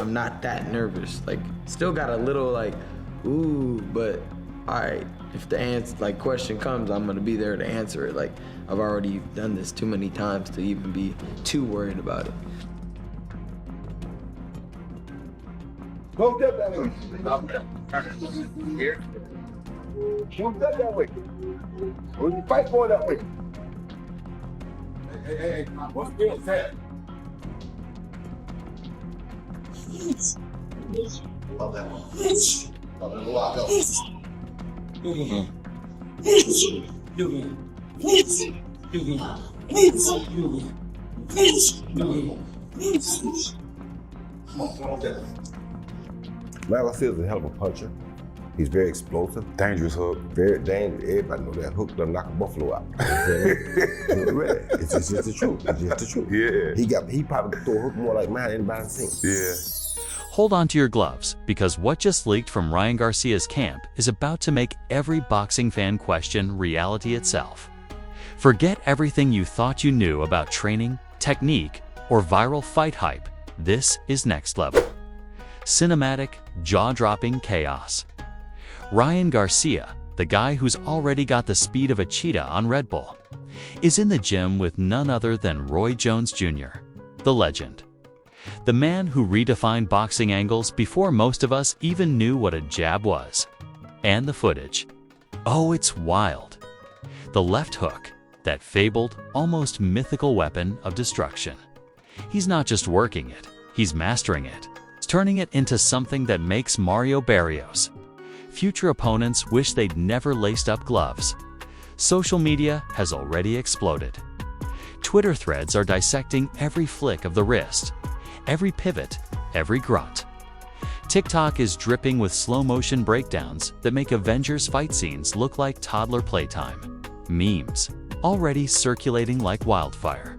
I'm not that nervous. Like, still got a little like, ooh, but all right, if the question comes, I'm gonna be there to answer it. Like, I've already done this too many times to even be too worried about it. Don't step that way. Here. Don't step that way. When you fight for that way. Hey, what's being said? Love that one. Love it a lot, though. Garcia is a hell of a puncher. He's very explosive. Dangerous hook. Very dangerous. Everybody know that hook doesn't knock a buffalo out. Really. It's just the truth. It's just the truth. Yeah. He probably could throw a hook more like mine than anybody seen. Yeah. Hold on to your gloves, because what just leaked from Ryan Garcia's camp is about to make every boxing fan question reality itself. Forget everything you thought you knew about training, technique, or viral fight hype. This is next level. Cinematic, jaw-dropping chaos. Ryan Garcia, the guy who's already got the speed of a cheetah on Red Bull, is in the gym with none other than Roy Jones Jr., the legend. The man who redefined boxing angles before most of us even knew what a jab was. And the footage. Oh, it's wild. The left hook, that fabled, almost mythical weapon of destruction. He's not just working it, he's mastering it, turning it into something that makes Mario Barrios. Future opponents wish they'd never laced up gloves. Social media has already exploded. Twitter threads are dissecting every flick of the wrist, every pivot, every grunt. TikTok is dripping with slow-motion breakdowns that make Avengers fight scenes look like toddler playtime. Memes, already circulating like wildfire.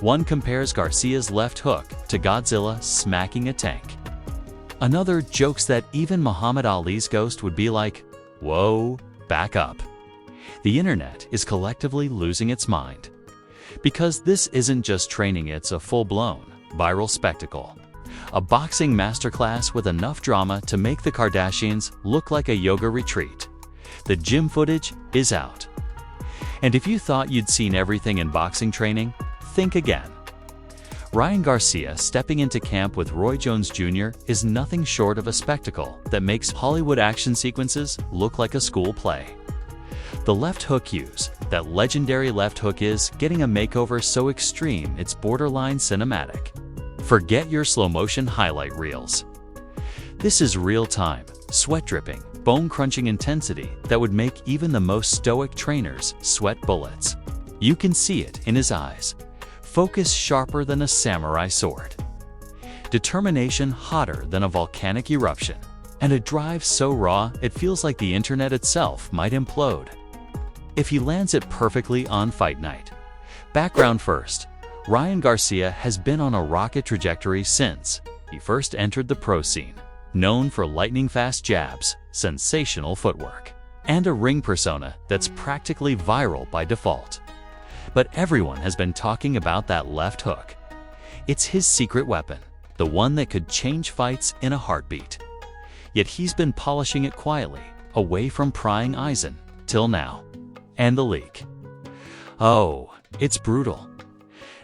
One compares Garcia's left hook to Godzilla smacking a tank. Another jokes that even Muhammad Ali's ghost would be like, whoa, back up. The internet is collectively losing its mind. Because this isn't just training, it's a full-blown, viral spectacle. A boxing masterclass with enough drama to make the Kardashians look like a yoga retreat. The gym footage is out. And if you thought you'd seen everything in boxing training, think again. Ryan Garcia stepping into camp with Roy Jones Jr. is nothing short of a spectacle that makes Hollywood action sequences look like a school play. The left hook use, that legendary left hook, is getting a makeover so extreme it's borderline cinematic. Forget your slow-motion highlight reels. This is real-time, sweat-dripping, bone-crunching intensity that would make even the most stoic trainers sweat bullets. You can see it in his eyes. Focus sharper than a samurai sword. Determination hotter than a volcanic eruption. And a drive so raw it feels like the internet itself might implode. If he lands it perfectly on fight night. Background first. Ryan Garcia has been on a rocket trajectory since he first entered the pro scene, known for lightning-fast jabs, sensational footwork, and a ring persona that's practically viral by default. But everyone has been talking about that left hook. It's his secret weapon, the one that could change fights in a heartbeat. Yet he's been polishing it quietly, away from prying eyes in, till now. And the leak. Oh, it's brutal.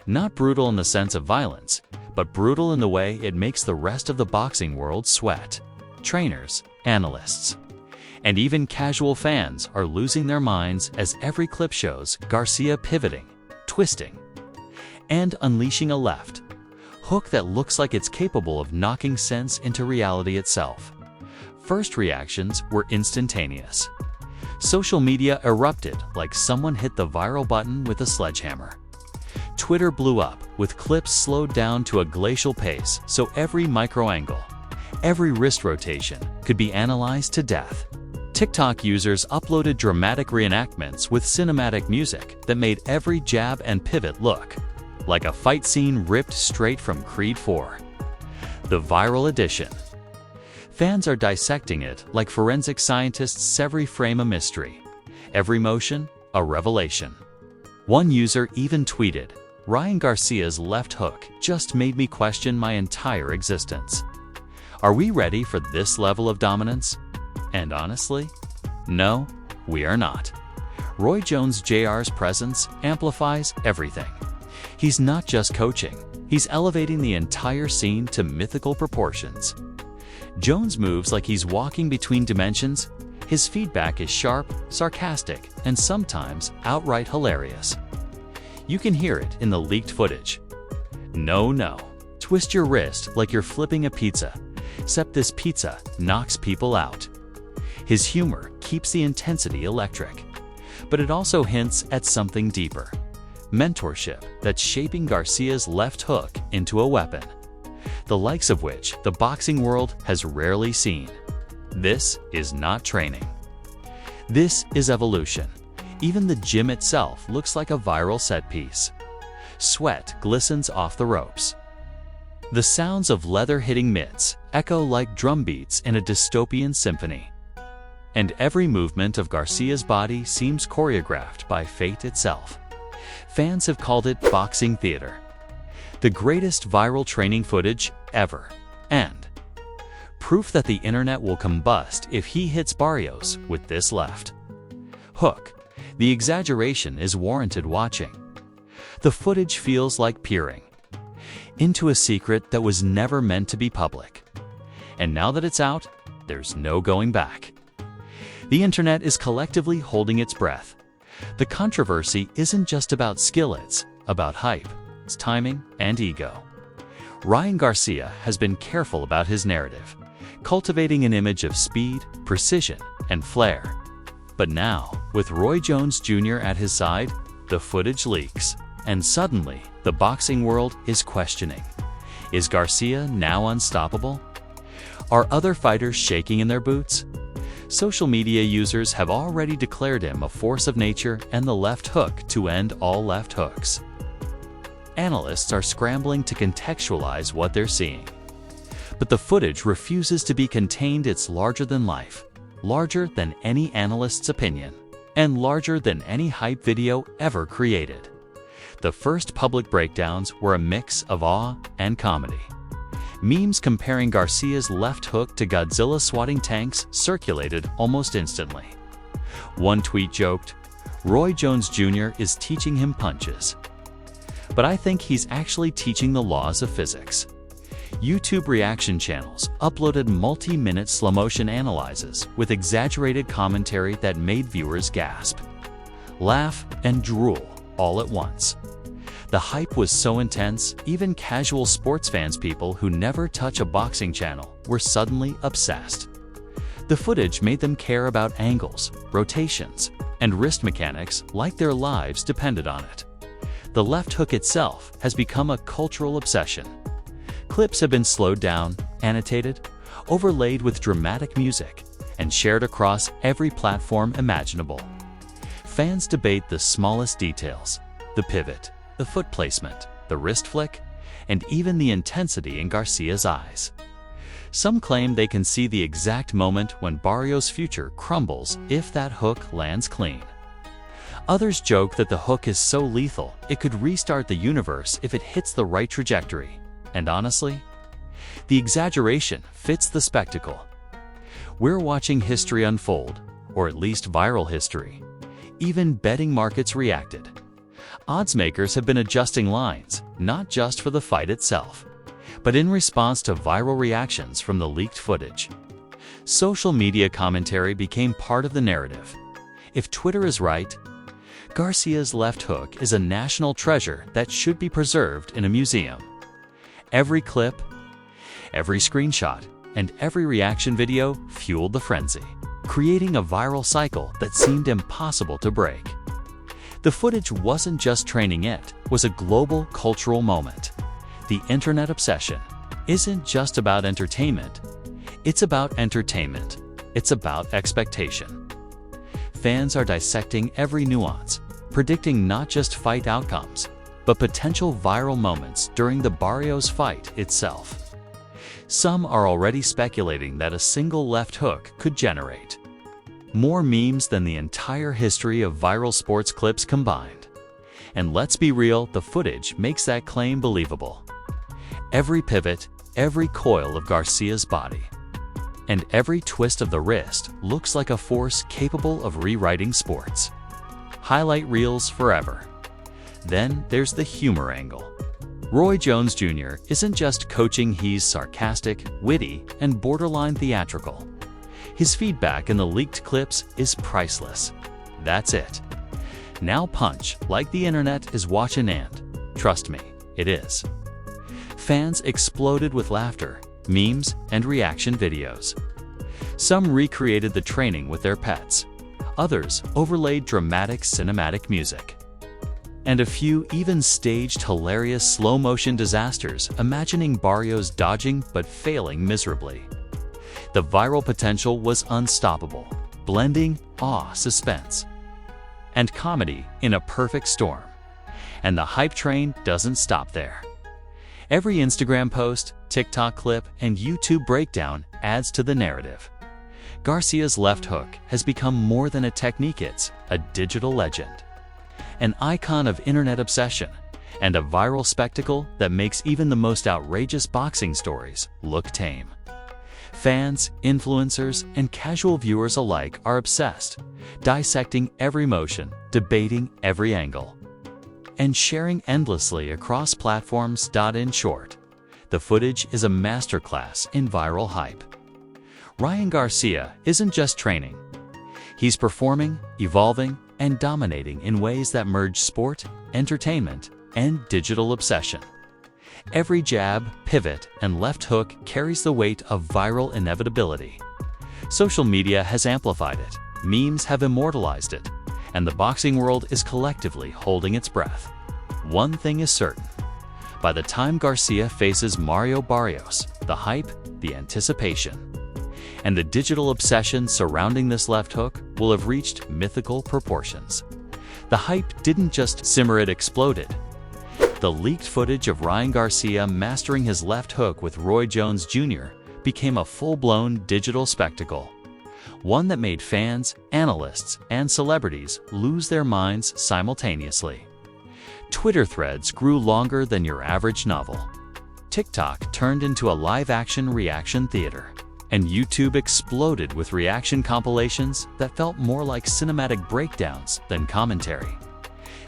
Not brutal in the sense of violence, but brutal in the way it makes the rest of the boxing world sweat. Trainers, analysts, and even casual fans are losing their minds as every clip shows Garcia pivoting, twisting, and unleashing a left hook that looks like it's capable of knocking sense into reality itself. First reactions were instantaneous. Social media erupted like someone hit the viral button with a sledgehammer. Twitter blew up, with clips slowed down to a glacial pace so every micro-angle, every wrist rotation could be analyzed to death. TikTok users uploaded dramatic reenactments with cinematic music that made every jab and pivot look like a fight scene ripped straight from Creed 4. The viral edition. Fans are dissecting it like forensic scientists every frame a mystery, every motion a revelation. One user even tweeted, "Ryan Garcia's left hook just made me question my entire existence." Are we ready for this level of dominance? And honestly, no, we are not. Roy Jones Jr.'s presence amplifies everything. He's not just coaching, he's elevating the entire scene to mythical proportions. Jones moves like he's walking between dimensions. His feedback is sharp, sarcastic, and sometimes outright hilarious. You can hear it in the leaked footage. No, twist your wrist like you're flipping a pizza, except this pizza knocks people out. His humor keeps the intensity electric, but it also hints at something deeper. Mentorship that's shaping Garcia's left hook into a weapon, the likes of which the boxing world has rarely seen. This is not training. This is evolution. Even the gym itself looks like a viral set piece. Sweat glistens off the ropes. The sounds of leather hitting mitts echo like drum beats in a dystopian symphony. And every movement of Garcia's body seems choreographed by fate itself. Fans have called it boxing theater, the greatest viral training footage ever, and proof that the internet will combust if he hits Barrios with this left hook. The exaggeration is warranted watching. The footage feels like peering into a secret that was never meant to be public. And now that it's out, there's no going back. The internet is collectively holding its breath. The controversy isn't just about skill, it's about hype, it's timing, and ego. Ryan Garcia has been careful about his narrative, cultivating an image of speed, precision, and flair. But now, with Roy Jones Jr. at his side, the footage leaks, and suddenly, the boxing world is questioning. Is Garcia now unstoppable? Are other fighters shaking in their boots? Social media users have already declared him a force of nature and the left hook to end all left hooks. Analysts are scrambling to contextualize what they're seeing. But the footage refuses to be contained. It's larger than life, larger than any analyst's opinion, and larger than any hype video ever created. The first public breakdowns were a mix of awe and comedy. Memes comparing Garcia's left hook to Godzilla swatting tanks circulated almost instantly. One tweet joked, "Roy Jones Jr. is teaching him punches." But I think he's actually teaching the laws of physics. YouTube reaction channels uploaded multi-minute slow-motion analyses with exaggerated commentary that made viewers gasp, laugh, and drool all at once. The hype was so intense, even casual sports fans, people who never touch a boxing channel, were suddenly obsessed. The footage made them care about angles, rotations, and wrist mechanics like their lives depended on it. The left hook itself has become a cultural obsession. Clips have been slowed down, annotated, overlaid with dramatic music, and shared across every platform imaginable. Fans debate the smallest details, the pivot, the foot placement, the wrist flick, and even the intensity in Garcia's eyes. Some claim they can see the exact moment when Barrios' future crumbles if that hook lands clean. Others joke that the hook is so lethal it could restart the universe if it hits the right trajectory. And honestly, the exaggeration fits the spectacle. We're watching history unfold, or at least viral history. Even betting markets reacted. Odds makers have been adjusting lines, not just for the fight itself, but in response to viral reactions from the leaked footage. Social media commentary became part of the narrative. If Twitter is right, Garcia's left hook is a national treasure that should be preserved in a museum. Every clip, every screenshot, and every reaction video fueled the frenzy, creating a viral cycle that seemed impossible to break. The footage wasn't just training, it was a global cultural moment. The internet obsession isn't just about entertainment, it's about entertainment. It's about expectation. Fans are dissecting every nuance, predicting not just fight outcomes, but potential viral moments during the Barrios fight itself. Some are already speculating that a single left hook could generate more memes than the entire history of viral sports clips combined. And let's be real, the footage makes that claim believable. Every pivot, every coil of Garcia's body. And every twist of the wrist looks like a force capable of rewriting sports. Highlight reels forever. Then there's the humor angle. Roy Jones Jr. isn't just coaching, he's sarcastic, witty, and borderline theatrical. His feedback in the leaked clips is priceless. That's it. Now punch like the internet is watching, and trust me, it is. Fans exploded with laughter, memes, and reaction videos. Some recreated the training with their pets. Others overlaid dramatic cinematic music. And a few even staged hilarious slow-motion disasters, imagining Barrios dodging but failing miserably. The viral potential was unstoppable, blending awe, suspense, and comedy in a perfect storm. And the hype train doesn't stop there. Every Instagram post, TikTok clip, and YouTube breakdown adds to the narrative. Garcia's left hook has become more than a technique, it's a digital legend. An icon of internet obsession, and a viral spectacle that makes even the most outrageous boxing stories look tame. Fans, influencers, and casual viewers alike are obsessed, dissecting every motion, debating every angle, and sharing endlessly across platforms. In short, the footage is a masterclass in viral hype. Ryan Garcia isn't just training. He's performing, evolving, and dominating in ways that merge sport, entertainment, and digital obsession. Every jab, pivot, and left hook carries the weight of viral inevitability. Social media has amplified it, memes have immortalized it, and the boxing world is collectively holding its breath. One thing is certain. By the time Garcia faces Mario Barrios, the hype, the anticipation, and the digital obsession surrounding this left hook will have reached mythical proportions. The hype didn't just simmer, it exploded. The leaked footage of Ryan Garcia mastering his left hook with Roy Jones Jr. became a full-blown digital spectacle, one that made fans, analysts, and celebrities lose their minds simultaneously. Twitter threads grew longer than your average novel. TikTok turned into a live-action reaction theater, and YouTube exploded with reaction compilations that felt more like cinematic breakdowns than commentary.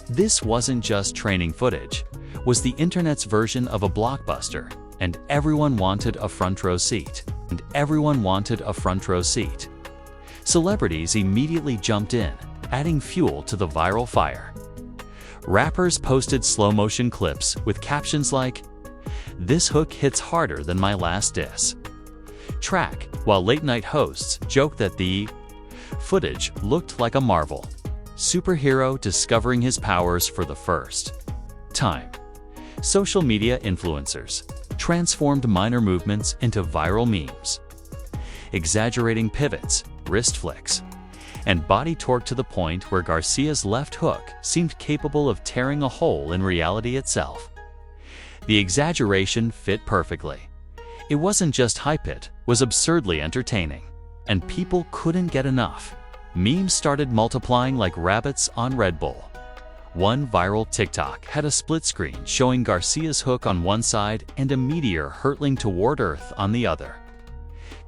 This wasn't just training footage, it was the internet's version of a blockbuster, and everyone wanted a front row seat. Celebrities immediately jumped in, adding fuel to the viral fire. Rappers posted slow-motion clips with captions like, "This hook hits harder than my last diss." Track, while late-night hosts joked that the footage looked like a Marvel superhero discovering his powers for the first time. Social media influencers transformed minor movements into viral memes, exaggerating pivots, wrist flicks, and body torque to the point where Garcia's left hook seemed capable of tearing a hole in reality itself. The exaggeration fit perfectly. It wasn't just hype, it was absurdly entertaining, and people couldn't get enough. Memes started multiplying like rabbits on Red Bull. One viral TikTok had a split screen showing Garcia's hook on one side and a meteor hurtling toward Earth on the other.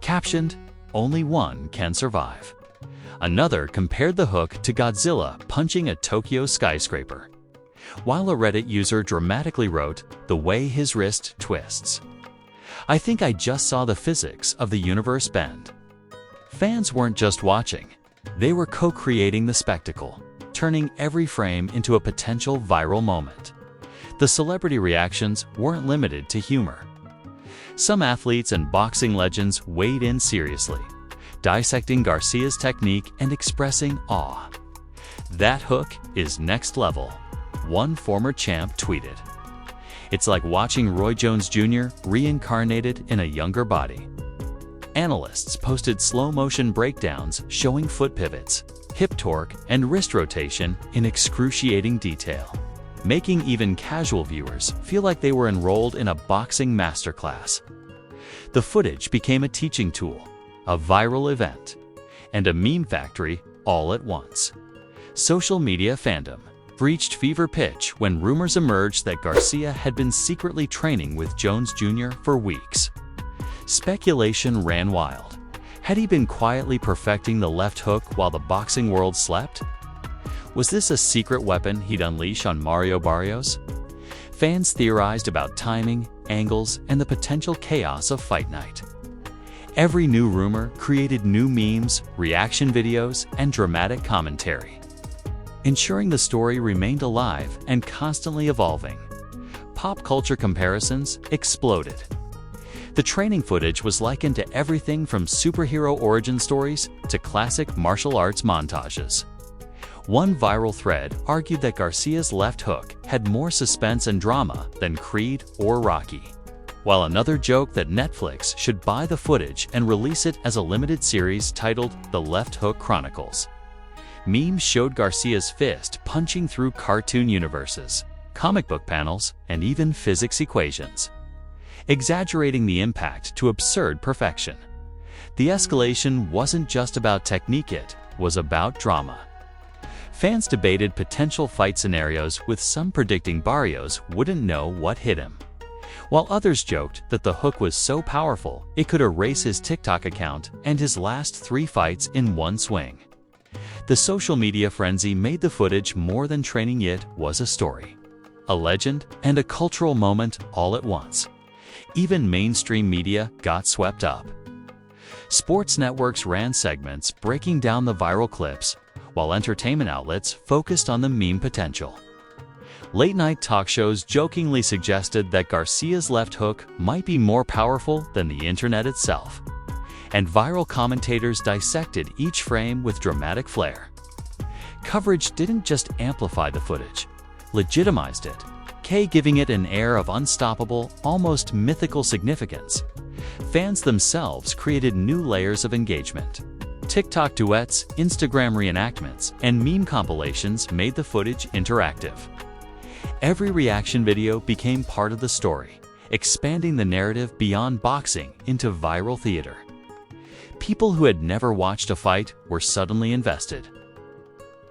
Captioned, "Only one can survive." Another compared the hook to Godzilla punching a Tokyo skyscraper, while a Reddit user dramatically wrote, "The way his wrist twists. I think I just saw the physics of the universe bend." Fans weren't just watching, they were co-creating the spectacle, turning every frame into a potential viral moment. The celebrity reactions weren't limited to humor. Some athletes and boxing legends weighed in seriously, dissecting Garcia's technique and expressing awe. "That hook is next level," one former champ tweeted. "It's like watching Roy Jones Jr. reincarnated in a younger body." Analysts posted slow-motion breakdowns showing foot pivots, hip torque, and wrist rotation in excruciating detail, making even casual viewers feel like they were enrolled in a boxing masterclass. The footage became a teaching tool, a viral event, and a meme factory all at once. Social media fandom reached fever pitch when rumors emerged that Garcia had been secretly training with Jones Jr. for weeks. Speculation ran wild. Had he been quietly perfecting the left hook while the boxing world slept? Was this a secret weapon he'd unleash on Mario Barrios? Fans theorized about timing, angles, and the potential chaos of Fight Night. Every new rumor created new memes, reaction videos, and dramatic commentary, ensuring the story remained alive and constantly evolving. Pop culture comparisons exploded. The training footage was likened to everything from superhero origin stories to classic martial arts montages. One viral thread argued that Garcia's left hook had more suspense and drama than Creed or Rocky, while another joked that Netflix should buy the footage and release it as a limited series titled The Left Hook Chronicles. Memes showed Garcia's fist punching through cartoon universes, comic book panels, and even physics equations, exaggerating the impact to absurd perfection. The escalation wasn't just about technique, it was about drama. Fans debated potential fight scenarios, with some predicting Barrios wouldn't know what hit him, while others joked that the hook was so powerful it could erase his TikTok account and his last 3 fights in one swing. The social media frenzy made the footage more than training, it was a story, a legend, and a cultural moment all at once. Even mainstream media got swept up. Sports networks ran segments breaking down the viral clips, while entertainment outlets focused on the meme potential. Late-night talk shows jokingly suggested that Garcia's left hook might be more powerful than the internet itself, and viral commentators dissected each frame with dramatic flair. Coverage didn't just amplify the footage, legitimized it, giving it an air of unstoppable, almost mythical significance. Fans themselves created new layers of engagement. TikTok duets, Instagram reenactments, and meme compilations made the footage interactive. Every reaction video became part of the story, expanding the narrative beyond boxing into viral theater. People who had never watched a fight were suddenly invested,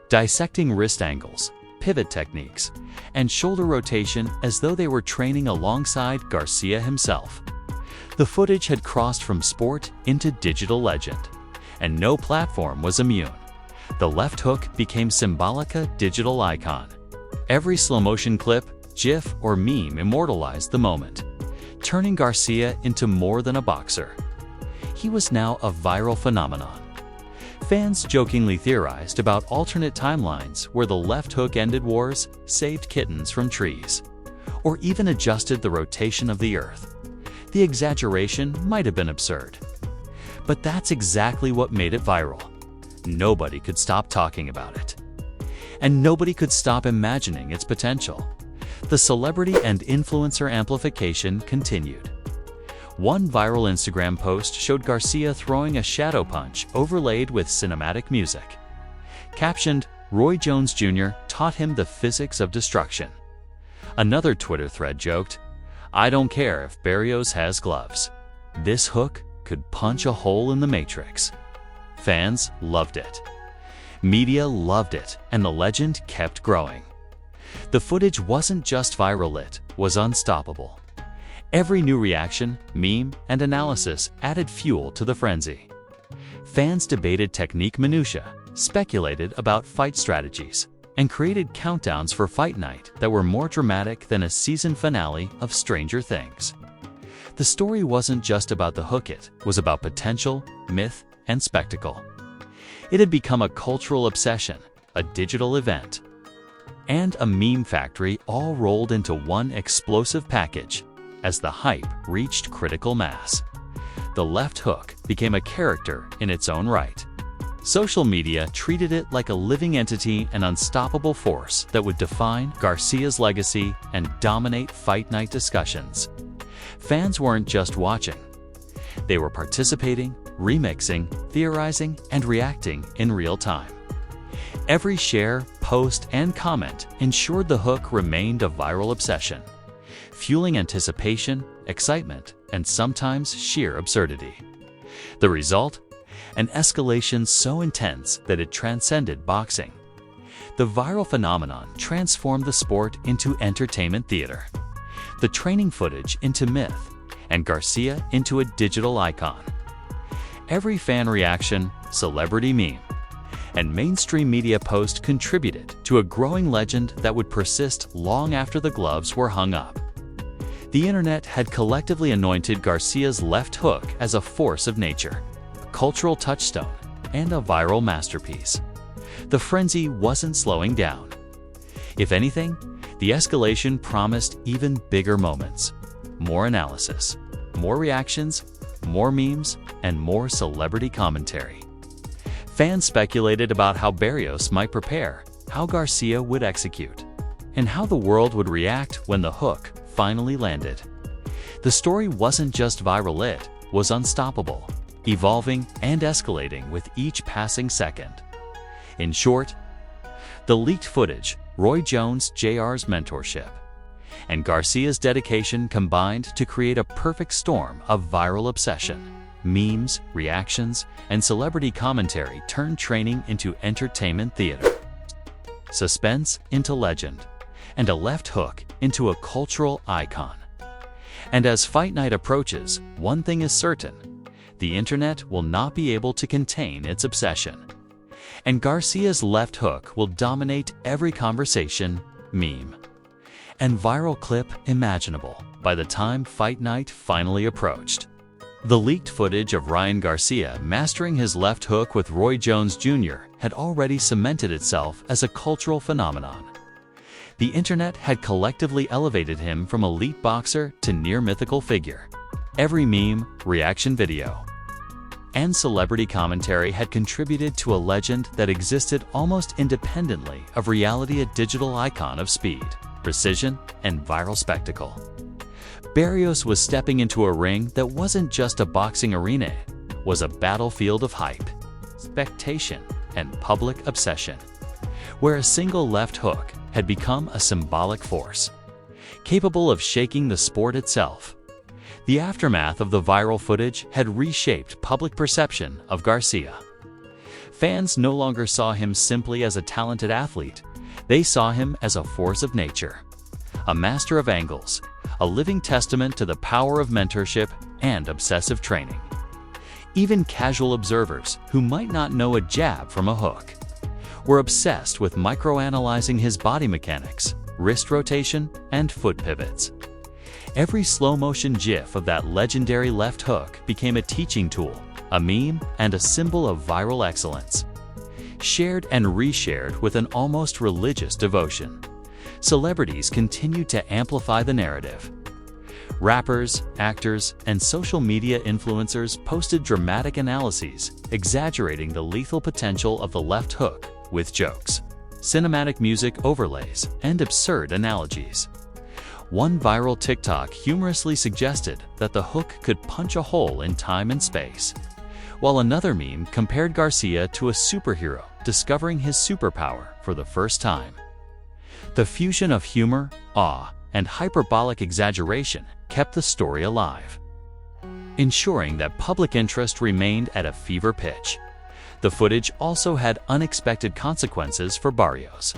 dissecting wrist angles, pivot techniques, and shoulder rotation as though they were training alongside Garcia himself. The footage had crossed from sport into digital legend, and no platform was immune. The left hook became symbolic digital icon. Every slow-motion clip, GIF, or meme immortalized the moment, turning Garcia into more than a boxer. He was now a viral phenomenon. Fans jokingly theorized about alternate timelines where the left hook ended wars, saved kittens from trees, or even adjusted the rotation of the earth. The exaggeration might have been absurd, but that's exactly what made it viral. Nobody could stop talking about it, and nobody could stop imagining its potential. The celebrity and influencer amplification continued. One viral Instagram post showed Garcia throwing a shadow punch overlaid with cinematic music. Captioned, "Roy Jones Jr. taught him the physics of destruction." Another Twitter thread joked, "I don't care if Barrios has gloves. This hook could punch a hole in the Matrix." Fans loved it. Media loved it, and the legend kept growing. The footage wasn't just viral, it was unstoppable. Every new reaction, meme, and analysis added fuel to the frenzy. Fans debated technique minutiae, speculated about fight strategies, and created countdowns for Fight Night that were more dramatic than a season finale of Stranger Things. The story wasn't just about the hook, it was about potential, myth, and spectacle. It had become a cultural obsession, a digital event, and a meme factory, all rolled into one explosive package. As the hype reached critical mass, the left hook became a character in its own right. Social media treated it like a living entity, an unstoppable force that would define Garcia's legacy and dominate Fight Night discussions. Fans weren't just watching. They were participating, remixing, theorizing, and reacting in real time. Every share, post, and comment ensured the hook remained a viral obsession, fueling anticipation, excitement, and sometimes sheer absurdity. The result? An escalation so intense that it transcended boxing. The viral phenomenon transformed the sport into entertainment theater, the training footage into myth, and Garcia into a digital icon. Every fan reaction, celebrity meme, and mainstream media post contributed to a growing legend that would persist long after the gloves were hung up. The internet had collectively anointed Garcia's left hook as a force of nature, a cultural touchstone, and a viral masterpiece. The frenzy wasn't slowing down. If anything, the escalation promised even bigger moments. More analysis, more reactions, more memes, and more celebrity commentary. Fans speculated about how Barrios might prepare, how Garcia would execute, and how the world would react when the hook finally landed. The story wasn't just viral, it was unstoppable, evolving and escalating with each passing second. In short, the leaked footage, Roy Jones Jr.'s mentorship, and Garcia's dedication combined to create a perfect storm of viral obsession. Memes, reactions, and celebrity commentary turned training into entertainment theater, suspense into legend, and a left hook into a cultural icon. And as fight night approaches, one thing is certain: the internet will not be able to contain its obsession. And Garcia's left hook will dominate every conversation, meme, and viral clip imaginable by the time fight night finally approached. The leaked footage of Ryan Garcia mastering his left hook with Roy Jones Jr. had already cemented itself as a cultural phenomenon. The internet had collectively elevated him from elite boxer to near-mythical figure. Every meme, reaction video, and celebrity commentary had contributed to a legend that existed almost independently of reality, a digital icon of speed, precision, and viral spectacle. Barrios was stepping into a ring that wasn't just a boxing arena, it was a battlefield of hype, expectation, and public obsession, where a single left hook had become a symbolic force, capable of shaking the sport itself. The aftermath of the viral footage had reshaped public perception of Garcia. Fans no longer saw him simply as a talented athlete, they saw him as a force of nature, a master of angles, a living testament to the power of mentorship and obsessive training. Even casual observers, who might not know a jab from a hook, were obsessed with microanalyzing his body mechanics, wrist rotation, and foot pivots. Every slow-motion GIF of that legendary left hook became a teaching tool, a meme, and a symbol of viral excellence. Shared and reshared with an almost religious devotion, celebrities continued to amplify the narrative. Rappers, actors, and social media influencers posted dramatic analyses, exaggerating the lethal potential of the left hook with jokes, cinematic music overlays, and absurd analogies. One viral TikTok humorously suggested that the hook could punch a hole in time and space, while another meme compared Garcia to a superhero discovering his superpower for the first time. The fusion of humor, awe, and hyperbolic exaggeration kept the story alive, ensuring that public interest remained at a fever pitch. The footage also had unexpected consequences for Barrios.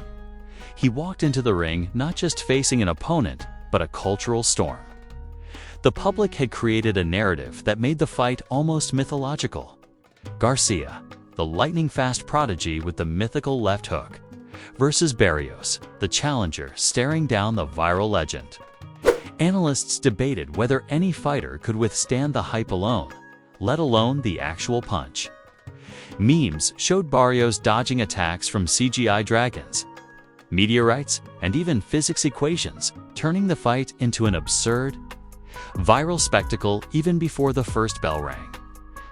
He walked into the ring not just facing an opponent, but a cultural storm. The public had created a narrative that made the fight almost mythological. Garcia, the lightning-fast prodigy with the mythical left hook, versus Barrios, the challenger staring down the viral legend. Analysts debated whether any fighter could withstand the hype alone, let alone the actual punch. Memes showed Barrios dodging attacks from CGI dragons, meteorites, and even physics equations, turning the fight into an absurd, viral spectacle even before the first bell rang.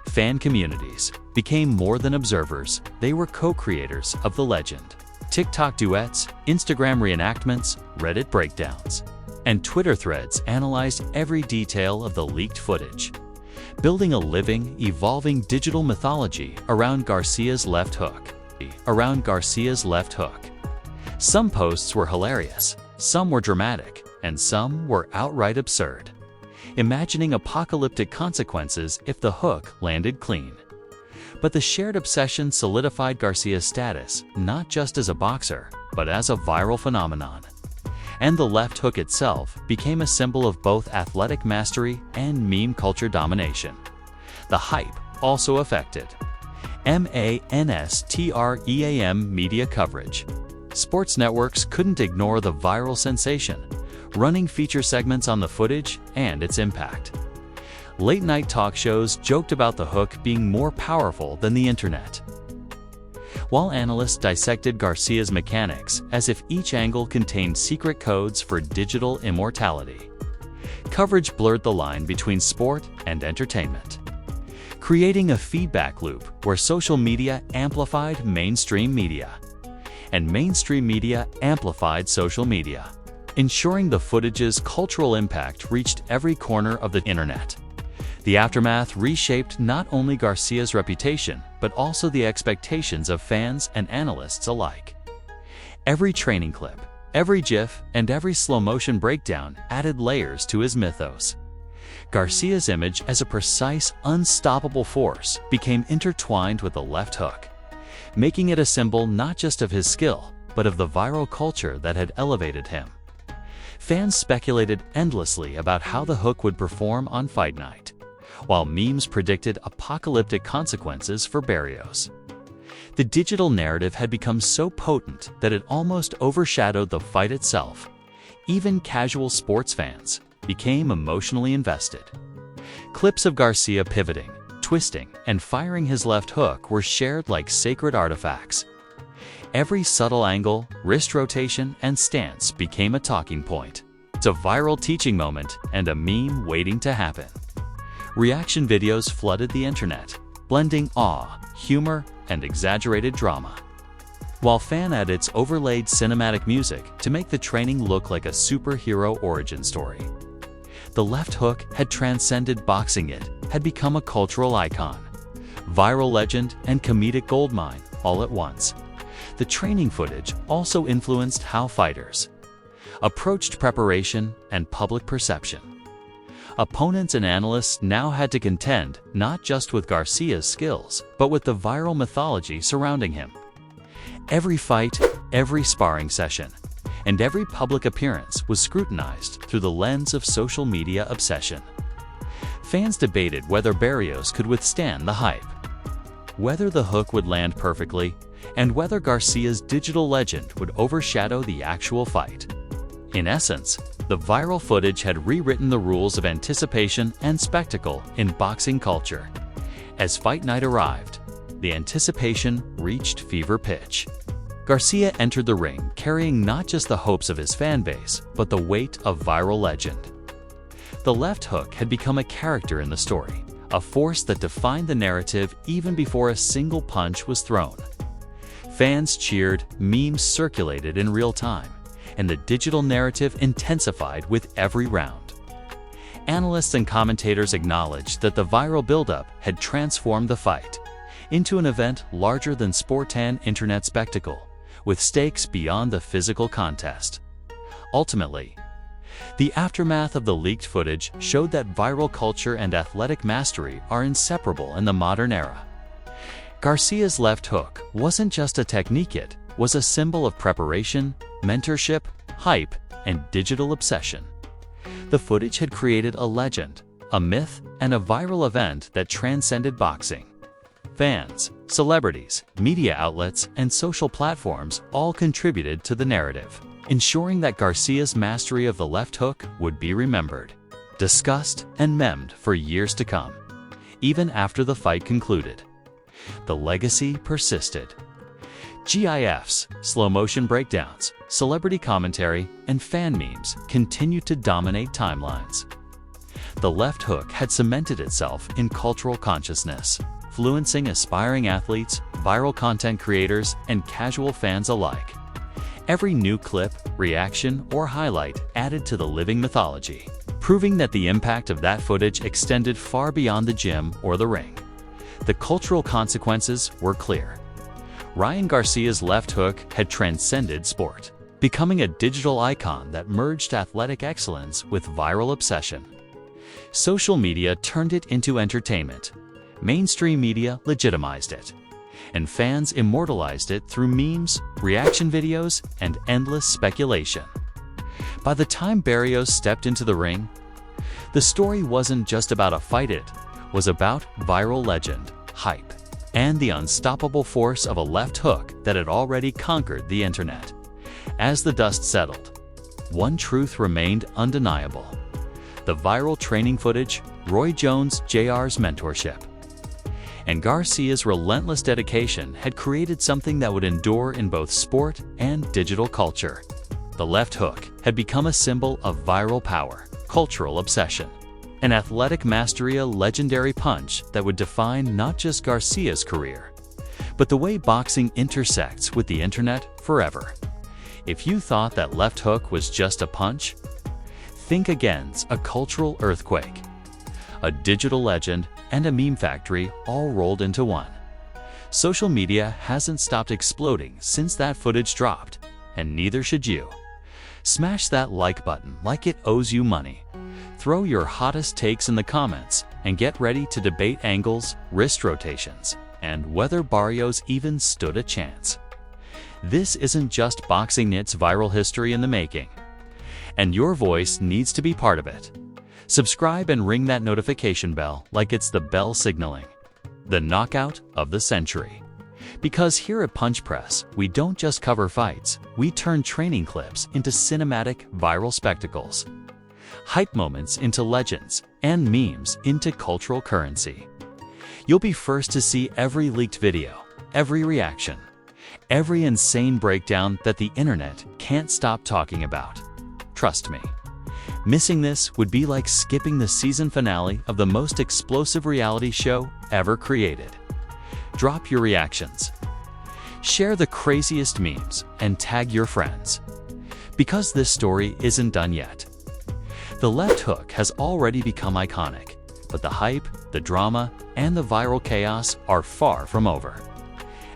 Fan communities became more than observers, they were co-creators of the legend. TikTok duets, Instagram reenactments, Reddit breakdowns, and Twitter threads analyzed every detail of the leaked footage, building a living, evolving digital mythology around Garcia's left hook. Some posts were hilarious, some were dramatic, and some were outright absurd, imagining apocalyptic consequences if the hook landed clean. But the shared obsession solidified Garcia's status not just as a boxer, but as a viral phenomenon. And the left hook itself became a symbol of both athletic mastery and meme culture domination. The hype also affected mainstream media coverage. Sports networks couldn't ignore the viral sensation, running feature segments on the footage and its impact. Late-night talk shows joked about the hook being more powerful than the internet, while analysts dissected Garcia's mechanics as if each angle contained secret codes for digital immortality. Coverage blurred the line between sport and entertainment, creating a feedback loop where social media amplified mainstream media, and mainstream media amplified social media, ensuring the footage's cultural impact reached every corner of the internet. The aftermath reshaped not only Garcia's reputation, but also the expectations of fans and analysts alike. Every training clip, every GIF, and every slow-motion breakdown added layers to his mythos. Garcia's image as a precise, unstoppable force became intertwined with the left hook, making it a symbol not just of his skill, but of the viral culture that had elevated him. Fans speculated endlessly about how the hook would perform on fight night, while memes predicted apocalyptic consequences for Barrios. The digital narrative had become so potent that it almost overshadowed the fight itself. Even casual sports fans became emotionally invested. Clips of Garcia pivoting, twisting, and firing his left hook were shared like sacred artifacts. Every subtle angle, wrist rotation, and stance became a talking point. It's a viral teaching moment and a meme waiting to happen. Reaction videos flooded the internet, blending awe, humor, and exaggerated drama, while fan edits overlaid cinematic music to make the training look like a superhero origin story. The left hook had transcended boxing. It had become a cultural icon, viral legend, and comedic goldmine all at once. The training footage also influenced how fighters approached preparation and public perception. Opponents and analysts now had to contend not just with Garcia's skills, but with the viral mythology surrounding him. Every fight, every sparring session, and every public appearance was scrutinized through the lens of social media obsession. Fans debated whether Barrios could withstand the hype, whether the hook would land perfectly, and whether Garcia's digital legend would overshadow the actual fight. In essence, the viral footage had rewritten the rules of anticipation and spectacle in boxing culture. As fight night arrived, the anticipation reached fever pitch. Garcia entered the ring carrying not just the hopes of his fan base, but the weight of viral legend. The left hook had become a character in the story, a force that defined the narrative even before a single punch was thrown. Fans cheered, memes circulated in real time, and the digital narrative intensified with every round. Analysts and commentators acknowledged that the viral buildup had transformed the fight into an event larger than sportan internet spectacle, with stakes beyond the physical contest. Ultimately, the aftermath of the leaked footage showed that viral culture and athletic mastery are inseparable in the modern era. Garcia's left hook wasn't just a technique, it was a symbol of preparation, mentorship, hype, and digital obsession. The footage had created a legend, a myth, and a viral event that transcended boxing. Fans, celebrities, media outlets, and social platforms all contributed to the narrative, ensuring that Garcia's mastery of the left hook would be remembered, discussed, and memed for years to come. Even after the fight concluded, the legacy persisted. GIFs, slow-motion breakdowns, celebrity commentary, and fan memes continued to dominate timelines. The left hook had cemented itself in cultural consciousness, influencing aspiring athletes, viral content creators, and casual fans alike. Every new clip, reaction, or highlight added to the living mythology, proving that the impact of that footage extended far beyond the gym or the ring. The cultural consequences were clear. Ryan Garcia's left hook had transcended sport, becoming a digital icon that merged athletic excellence with viral obsession. Social media turned it into entertainment, Mainstream media legitimized it, and fans immortalized it through memes, reaction videos, and endless speculation. By the time Barrios stepped into the ring, the story wasn't just about a fight, it was about viral legend, hype, and the unstoppable force of a left hook that had already conquered the internet. As the dust settled, one truth remained undeniable: the viral training footage, Roy Jones Jr.'s mentorship, and Garcia's relentless dedication had created something that would endure in both sport and digital culture. The left hook had become a symbol of viral power, cultural obsession, an athletic mastery, a legendary punch that would define not just Garcia's career, but the way boxing intersects with the internet forever. If you thought that left hook was just a punch, think again's a cultural earthquake, a digital legend, and a meme factory all rolled into one. Social media hasn't stopped exploding since that footage dropped, and neither should you. Smash that like button like it owes you money. Throw your hottest takes in the comments and get ready to debate angles, wrist rotations, and whether Barrios even stood a chance. This isn't just Boxing Nit's viral history in the making, and your voice needs to be part of it. Subscribe and ring that notification bell like it's the bell signaling the knockout of the century. Because here at Punch Press, we don't just cover fights, we turn training clips into cinematic viral spectacles, hype moments into legends, and memes into cultural currency. You'll be first to see every leaked video, every reaction, every insane breakdown that the internet can't stop talking about. Trust me, missing this would be like skipping the season finale of the most explosive reality show ever created. Drop your reactions, share the craziest memes, and tag your friends. Because this story isn't done yet. The left hook has already become iconic, but the hype, the drama, and the viral chaos are far from over.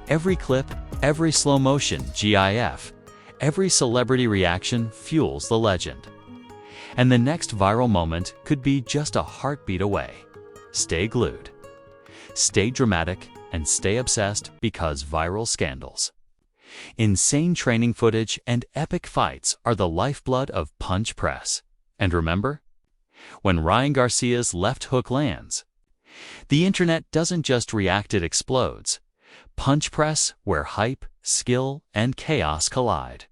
Every clip, every slow motion GIF, every celebrity reaction fuels the legend. And the next viral moment could be just a heartbeat away. Stay glued, stay dramatic, and stay obsessed, because viral scandals, insane training footage, and epic fights are the lifeblood of Punch Press. And remember, when Ryan Garcia's left hook lands, the internet doesn't just react, it explodes. Punch Press, where hype, skill, and chaos collide.